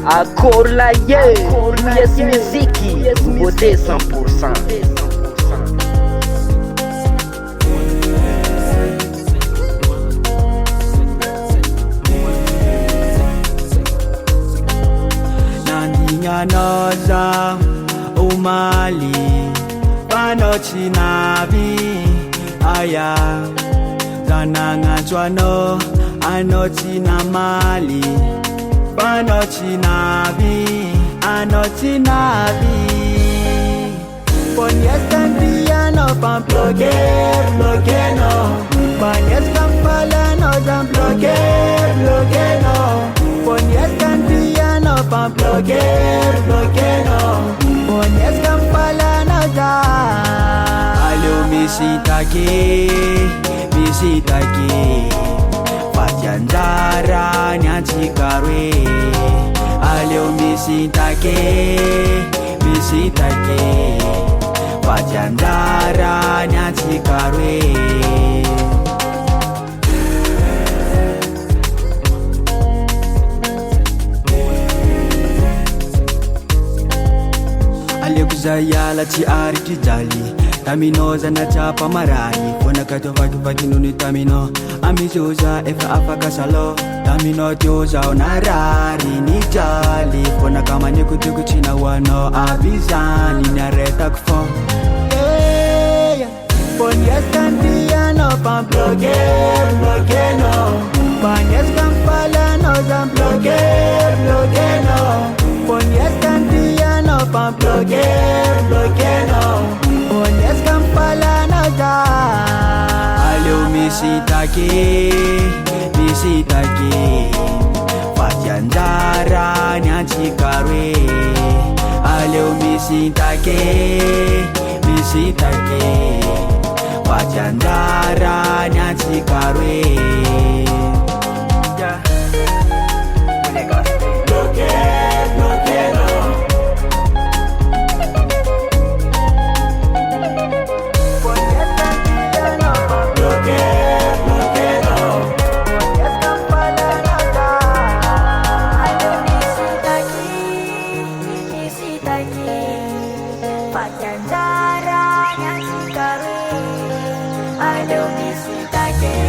Acorda esse miziki, Nouveauté 100%. Noza umali panochi nabi aya zanangachwano anochi na mali panochi nabi anochi nabi ponyes candiano pan bloque no ponyes campala no dan bloque no ponyes candiano pan bloque no ponyes campala no da ALEO misintake Fajanjara nyanchikarwe ALEO misintake Fajanjara nyanchikarwe ALEO kuzayala chi ari kijali Tamino zana chapa marani Fona kato vaki nuni tamino Amizoza efa afaka salo Tamino tioza onarari Nijali Fona kama nikutuku china wano Abizani nareta kufo Ponyes candiano pan bloque no Panyes campala no zan bloque no Ponyes candiano pan bloque no Ponyes campala no da ALEO misintake Fajanjara nyanchikarwe ALEO misintake Fajanjara nyanchikarwe ALEO misintake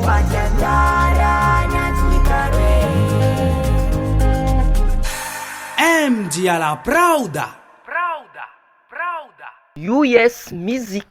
Fajanjara nyanchikarwe MG alla Prauda US Music.